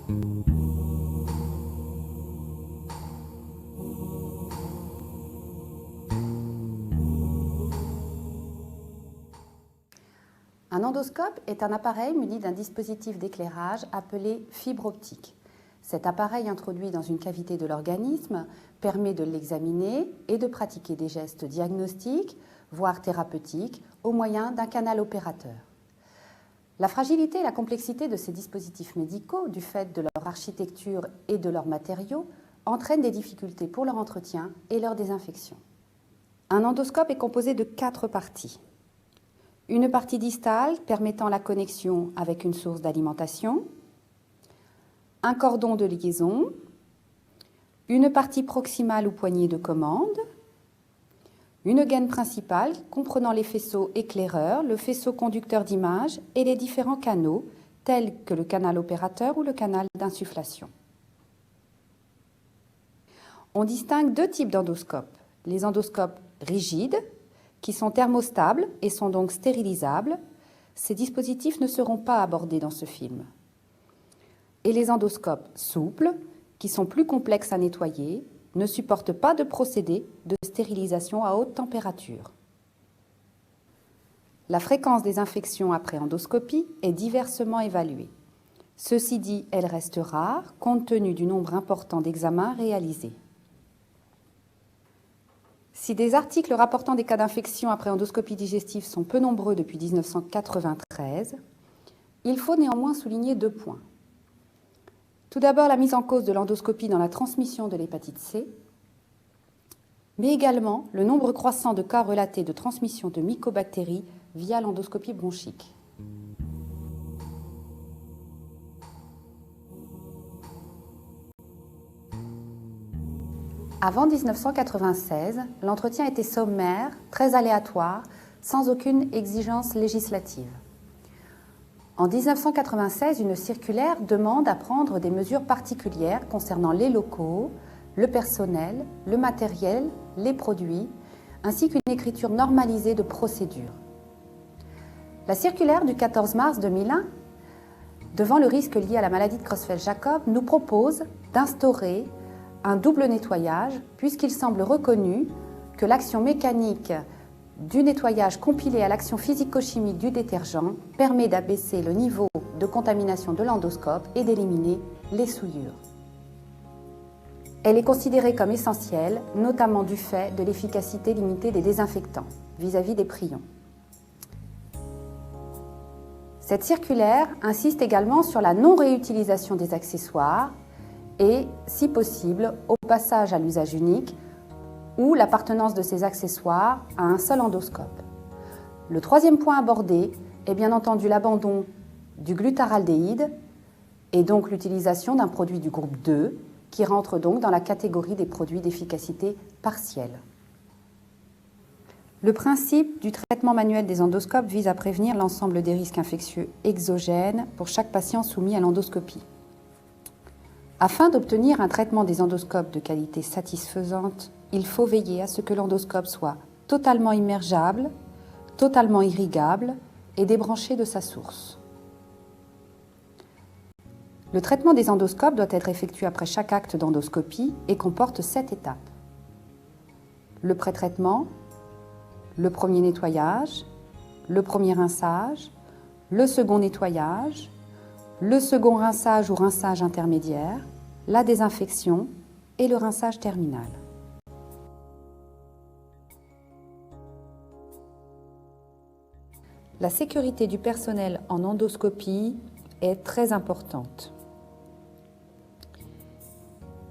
Un endoscope est un appareil muni d'un dispositif d'éclairage appelé fibre optique. Cet appareil introduit dans une cavité de l'organisme permet de l'examiner et de pratiquer des gestes diagnostiques, voire thérapeutiques, au moyen d'un canal opérateur. La fragilité et la complexité de ces dispositifs médicaux, du fait de leur architecture et de leurs matériaux, entraînent des difficultés pour leur entretien et leur désinfection. Un endoscope est composé de 4 parties. Une partie distale permettant la connexion avec une source d'alimentation, un cordon de liaison, une partie proximale ou poignée de commande, une gaine principale comprenant les faisceaux éclaireurs, le faisceau conducteur d'image et les différents canaux tels que le canal opérateur ou le canal d'insufflation. On distingue 2 types d'endoscopes. Les endoscopes rigides, qui sont thermostables et sont donc stérilisables. Ces dispositifs ne seront pas abordés dans ce film. Et les endoscopes souples, qui sont plus complexes à nettoyer, ne supportent pas de procédé de stérilisation à haute température. La fréquence des infections après endoscopie est diversement évaluée. Ceci dit, elle reste rare compte tenu du nombre important d'examens réalisés. Si des articles rapportant des cas d'infection après endoscopie digestive sont peu nombreux depuis 1993, il faut néanmoins souligner 2 points. Tout d'abord, la mise en cause de l'endoscopie dans la transmission de l'hépatite C, mais également le nombre croissant de cas relatés de transmission de mycobactéries via l'endoscopie bronchique. Avant 1996, l'entretien était sommaire, très aléatoire, sans aucune exigence législative. En 1996, une circulaire demande à prendre des mesures particulières concernant les locaux, le personnel, le matériel, les produits, ainsi qu'une écriture normalisée de procédure. La circulaire du 14 mars 2001, devant le risque lié à la maladie de Creutzfeldt-Jakob, nous propose d'instaurer un double nettoyage, puisqu'il semble reconnu que l'action mécanique du nettoyage compilé à l'action physico-chimique du détergent permet d'abaisser le niveau de contamination de l'endoscope et d'éliminer les souillures. Elle est considérée comme essentielle, notamment du fait de l'efficacité limitée des désinfectants vis-à-vis des prions. Cette circulaire insiste également sur la non-réutilisation des accessoires et, si possible, au passage à l'usage unique ou l'appartenance de ces accessoires à un seul endoscope. Le 3e point abordé est bien entendu l'abandon du glutaraldéhyde et donc l'utilisation d'un produit du groupe 2 qui rentre donc dans la catégorie des produits d'efficacité partielle. Le principe du traitement manuel des endoscopes vise à prévenir l'ensemble des risques infectieux exogènes pour chaque patient soumis à l'endoscopie. Afin d'obtenir un traitement des endoscopes de qualité satisfaisante, il faut veiller à ce que l'endoscope soit totalement immergeable, totalement irrigable et débranché de sa source. Le traitement des endoscopes doit être effectué après chaque acte d'endoscopie et comporte 7 étapes. Le pré-traitement, le premier nettoyage, le premier rinçage, le second nettoyage, le second rinçage ou rinçage intermédiaire, la désinfection et le rinçage terminal. La sécurité du personnel en endoscopie est très importante.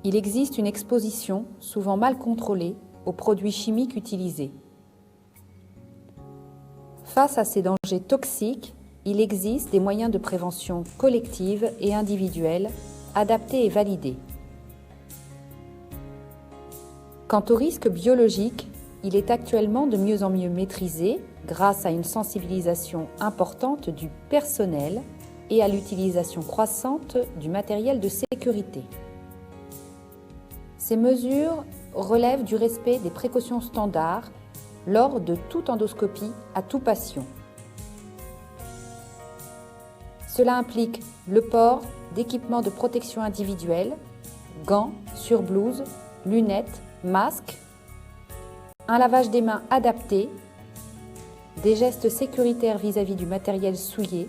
Il existe une exposition, souvent mal contrôlée, aux produits chimiques utilisés. Face à ces dangers toxiques, il existe des moyens de prévention collective et individuelle adaptés et validés. Quant au risque biologique, il est actuellement de mieux en mieux maîtrisé grâce à une sensibilisation importante du personnel et à l'utilisation croissante du matériel de sécurité. Ces mesures relèvent du respect des précautions standards lors de toute endoscopie à tout patient. Cela implique le port d'équipements de protection individuelle, gants, surblouses, lunettes, masques, un lavage des mains adapté, des gestes sécuritaires vis-à-vis du matériel souillé,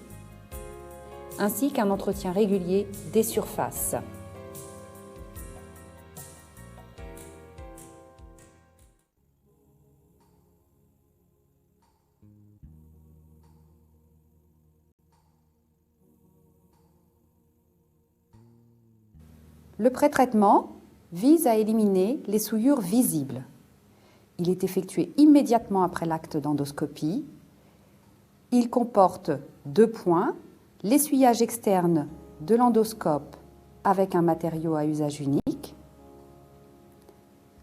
ainsi qu'un entretien régulier des surfaces. Le pré-traitement vise à éliminer les souillures visibles. Il est effectué immédiatement après l'acte d'endoscopie. Il comporte 2 points, l'essuyage externe de l'endoscope avec un matériau à usage unique,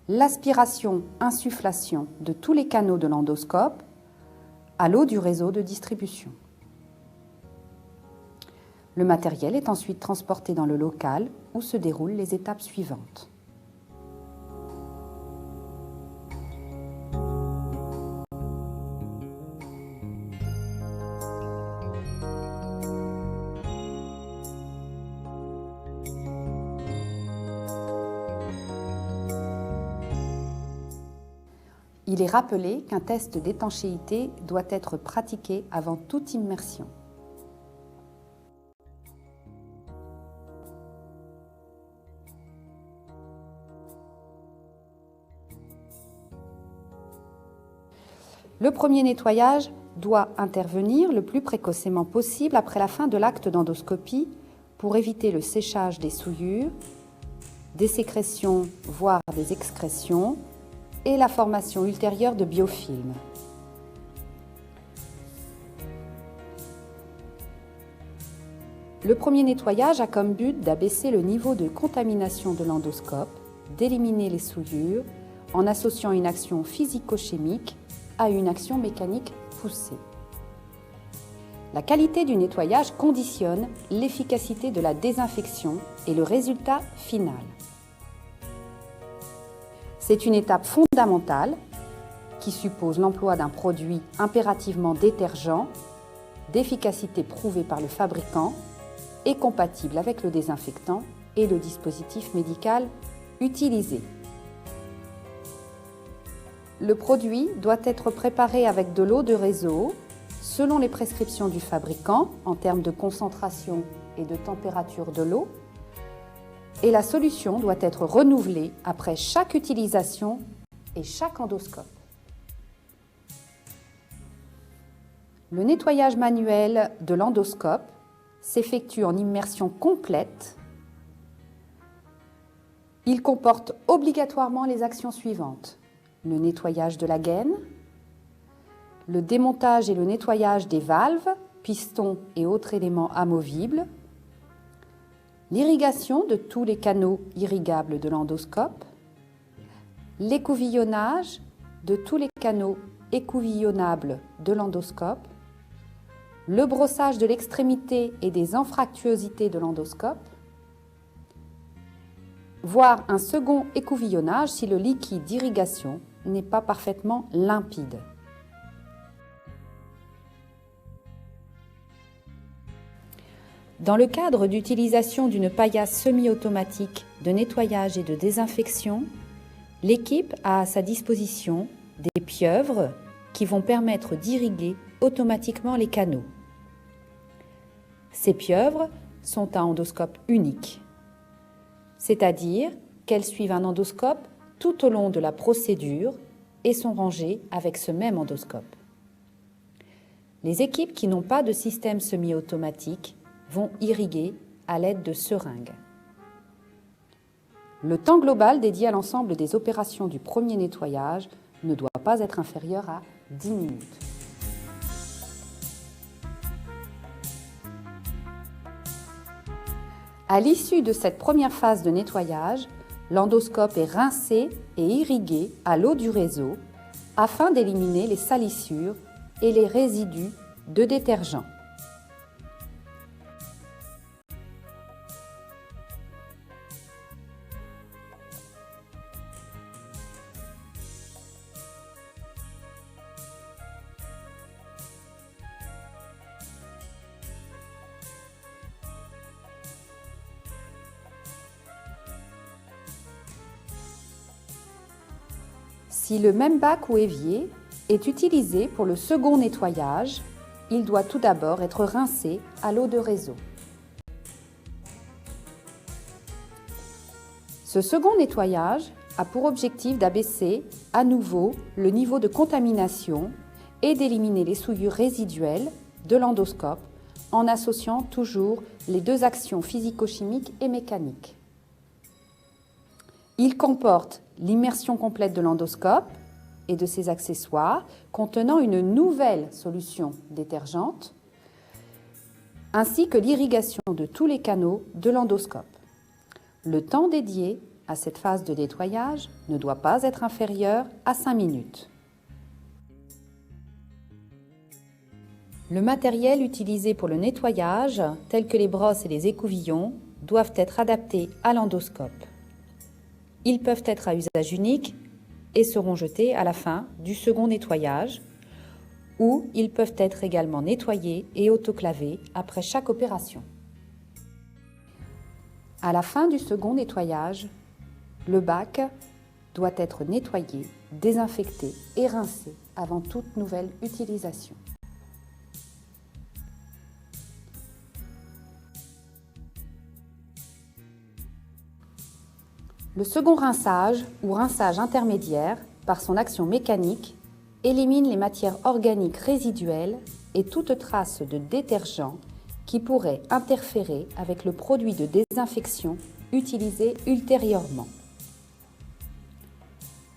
l'aspiration-insufflation de tous les canaux de l'endoscope à l'eau du réseau de distribution. Le matériel est ensuite transporté dans le local où se déroulent les étapes suivantes. Il est rappelé qu'un test d'étanchéité doit être pratiqué avant toute immersion. Le premier nettoyage doit intervenir le plus précocement possible après la fin de l'acte d'endoscopie pour éviter le séchage des souillures, des sécrétions, voire des excrétions, et la formation ultérieure de biofilms. Le premier nettoyage a comme but d'abaisser le niveau de contamination de l'endoscope, d'éliminer les souillures en associant une action physico-chimique à une action mécanique poussée. La qualité du nettoyage conditionne l'efficacité de la désinfection et le résultat final. C'est une étape fondamentale qui suppose l'emploi d'un produit impérativement détergent, d'efficacité prouvée par le fabricant et compatible avec le désinfectant et le dispositif médical utilisé. Le produit doit être préparé avec de l'eau de réseau selon les prescriptions du fabricant en termes de concentration et de température de l'eau, et la solution doit être renouvelée après chaque utilisation et chaque endoscope. Le nettoyage manuel de l'endoscope s'effectue en immersion complète. Il comporte obligatoirement les actions suivantes: le nettoyage de la gaine, le démontage et le nettoyage des valves, pistons et autres éléments amovibles, l'irrigation de tous les canaux irrigables de l'endoscope, l'écouvillonnage de tous les canaux écouvillonnables de l'endoscope, le brossage de l'extrémité et des anfractuosités de l'endoscope, voire un second écouvillonnage si le liquide d'irrigation n'est pas parfaitement limpide. Dans le cadre d'utilisation d'une paillasse semi-automatique de nettoyage et de désinfection, l'équipe a à sa disposition des pieuvres qui vont permettre d'irriguer automatiquement les canaux. Ces pieuvres sont à endoscope unique, c'est-à-dire qu'elles suivent un endoscope tout au long de la procédure et sont rangées avec ce même endoscope. Les équipes qui n'ont pas de système semi-automatique vont irriguer à l'aide de seringues. Le temps global dédié à l'ensemble des opérations du premier nettoyage ne doit pas être inférieur à 10 minutes. À l'issue de cette première phase de nettoyage, l'endoscope est rincé et irrigué à l'eau du réseau afin d'éliminer les salissures et les résidus de détergent. Si le même bac ou évier est utilisé pour le second nettoyage, il doit tout d'abord être rincé à l'eau de réseau. Ce second nettoyage a pour objectif d'abaisser à nouveau le niveau de contamination et d'éliminer les souillures résiduelles de l'endoscope en associant toujours les deux actions physico-chimiques et mécaniques. Il comporte l'immersion complète de l'endoscope et de ses accessoires contenant une nouvelle solution détergente ainsi que l'irrigation de tous les canaux de l'endoscope. Le temps dédié à cette phase de nettoyage ne doit pas être inférieur à 5 minutes. Le matériel utilisé pour le nettoyage, tel que les brosses et les écouvillons, doivent être adaptés à l'endoscope. Ils peuvent être à usage unique et seront jetés à la fin du second nettoyage, ou ils peuvent être également nettoyés et autoclavés après chaque opération. À la fin du second nettoyage, le bac doit être nettoyé, désinfecté et rincé avant toute nouvelle utilisation. Le second rinçage ou rinçage intermédiaire, par son action mécanique, élimine les matières organiques résiduelles et toute trace de détergent qui pourrait interférer avec le produit de désinfection utilisé ultérieurement.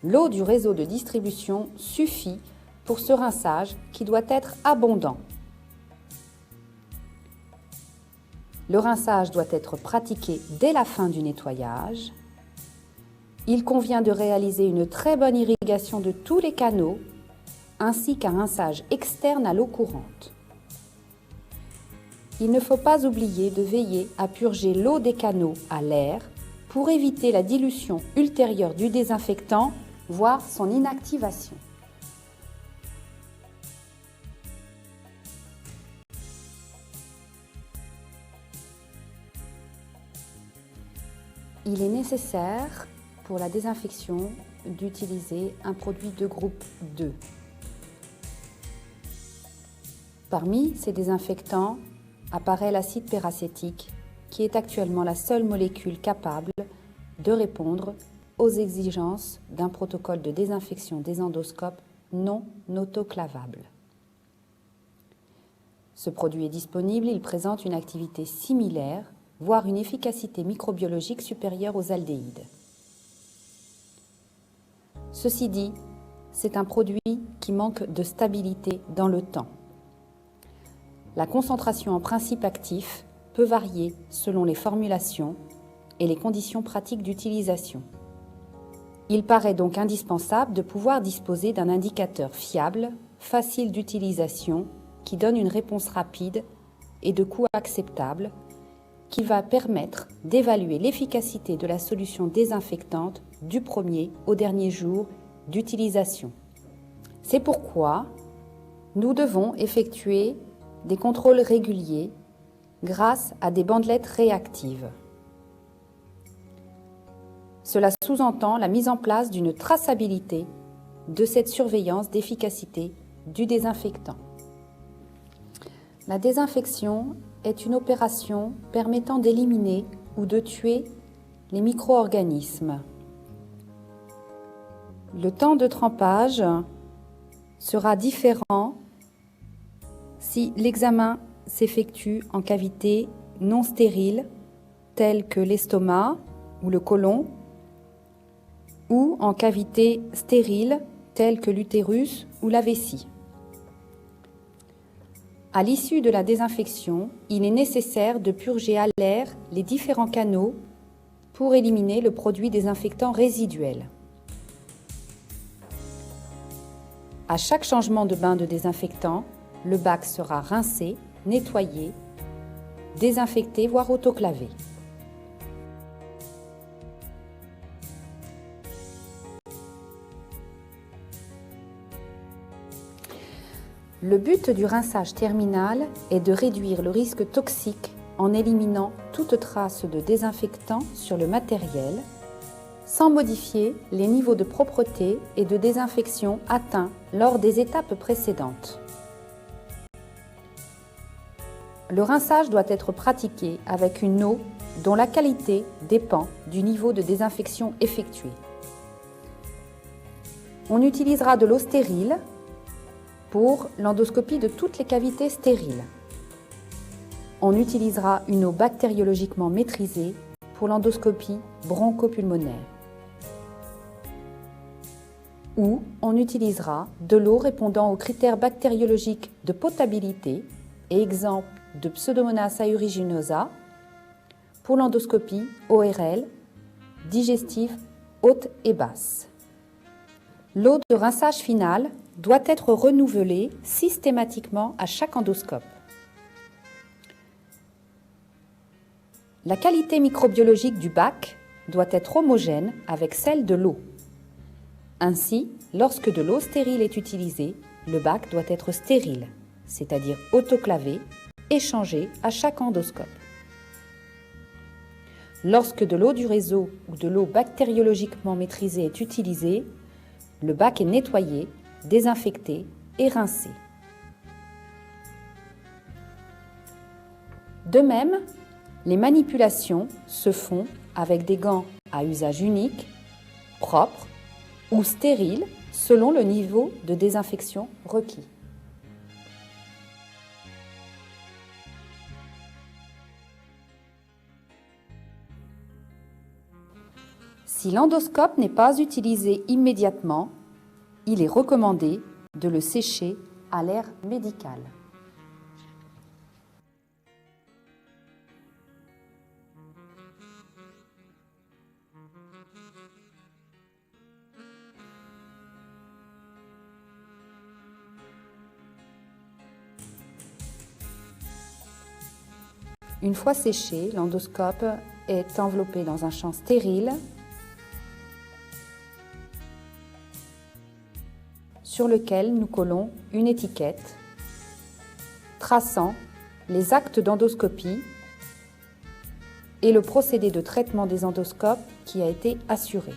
L'eau du réseau de distribution suffit pour ce rinçage qui doit être abondant. Le rinçage doit être pratiqué dès la fin du nettoyage. Il convient de réaliser une très bonne irrigation de tous les canaux ainsi qu'un rinçage externe à l'eau courante. Il ne faut pas oublier de veiller à purger l'eau des canaux à l'air pour éviter la dilution ultérieure du désinfectant, voire son inactivation. Il est nécessaire pour la désinfection d'utiliser un produit de groupe 2. Parmi ces désinfectants apparaît l'acide peracétique, qui est actuellement la seule molécule capable de répondre aux exigences d'un protocole de désinfection des endoscopes non autoclavable. Ce produit est disponible, il présente une activité similaire, voire une efficacité microbiologique supérieure aux aldéhydes. Ceci dit, c'est un produit qui manque de stabilité dans le temps. La concentration en principe actif peut varier selon les formulations et les conditions pratiques d'utilisation. Il paraît donc indispensable de pouvoir disposer d'un indicateur fiable, facile d'utilisation, qui donne une réponse rapide et de coût acceptable, qui va permettre d'évaluer l'efficacité de la solution désinfectante du premier au dernier jour d'utilisation. C'est pourquoi nous devons effectuer des contrôles réguliers grâce à des bandelettes réactives. Cela sous-entend la mise en place d'une traçabilité de cette surveillance d'efficacité du désinfectant. La désinfection est une opération permettant d'éliminer ou de tuer les micro-organismes. Le temps de trempage sera différent si l'examen s'effectue en cavité non stérile, telle que l'estomac ou le côlon, ou en cavité stérile, telle que l'utérus ou la vessie. À l'issue de la désinfection, il est nécessaire de purger à l'air les différents canaux pour éliminer le produit désinfectant résiduel. À chaque changement de bain de désinfectant, le bac sera rincé, nettoyé, désinfecté, voire autoclavé. Le but du rinçage terminal est de réduire le risque toxique en éliminant toute trace de désinfectant sur le matériel sans modifier les niveaux de propreté et de désinfection atteints lors des étapes précédentes. Le rinçage doit être pratiqué avec une eau dont la qualité dépend du niveau de désinfection effectué. On utilisera de l'eau stérile pour l'endoscopie de toutes les cavités stériles. On utilisera une eau bactériologiquement maîtrisée pour l'endoscopie bronchopulmonaire. Ou on utilisera de l'eau répondant aux critères bactériologiques de potabilité et exemple de Pseudomonas aeruginosa pour l'endoscopie ORL, digestive haute et basse. L'eau de rinçage final doit être renouvelée systématiquement à chaque endoscope. La qualité microbiologique du bac doit être homogène avec celle de l'eau. Ainsi, lorsque de l'eau stérile est utilisée, le bac doit être stérile, c'est-à-dire autoclavé, et changé à chaque endoscope. Lorsque de l'eau du réseau ou de l'eau bactériologiquement maîtrisée est utilisée, le bac est nettoyé, désinfecté et rincé. De même, les manipulations se font avec des gants à usage unique, propres ou stériles selon le niveau de désinfection requis. Si l'endoscope n'est pas utilisé immédiatement, il est recommandé de le sécher à l'air médical. Une fois séché, l'endoscope est enveloppé dans un champ stérile sur lequel nous collons une étiquette traçant les actes d'endoscopie et le procédé de traitement des endoscopes qui a été assuré.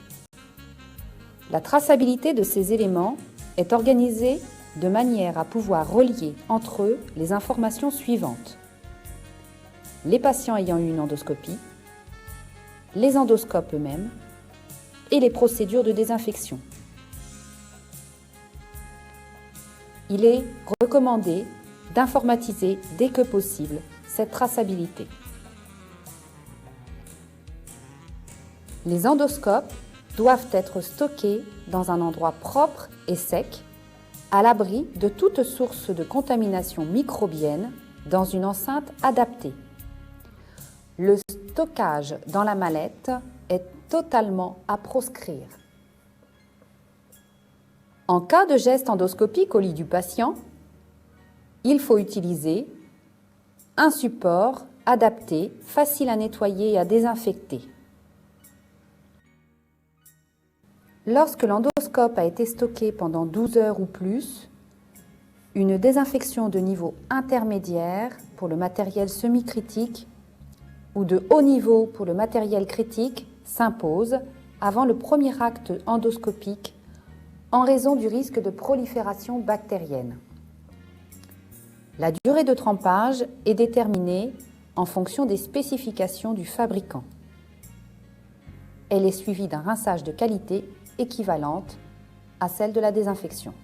La traçabilité de ces éléments est organisée de manière à pouvoir relier entre eux les informations suivantes: les patients ayant eu une endoscopie, les endoscopes eux-mêmes et les procédures de désinfection. Il est recommandé d'informatiser dès que possible cette traçabilité. Les endoscopes doivent être stockés dans un endroit propre et sec, à l'abri de toute source de contamination microbienne dans une enceinte adaptée. Le stockage dans la mallette est totalement à proscrire. En cas de geste endoscopique au lit du patient, il faut utiliser un support adapté, facile à nettoyer et à désinfecter. Lorsque l'endoscope a été stocké pendant 12 heures ou plus, une désinfection de niveau intermédiaire pour le matériel semi-critique ou de haut niveau pour le matériel critique s'impose avant le premier acte endoscopique en raison du risque de prolifération bactérienne. La durée de trempage est déterminée en fonction des spécifications du fabricant. Elle est suivie d'un rinçage de qualité équivalente à celle de la désinfection.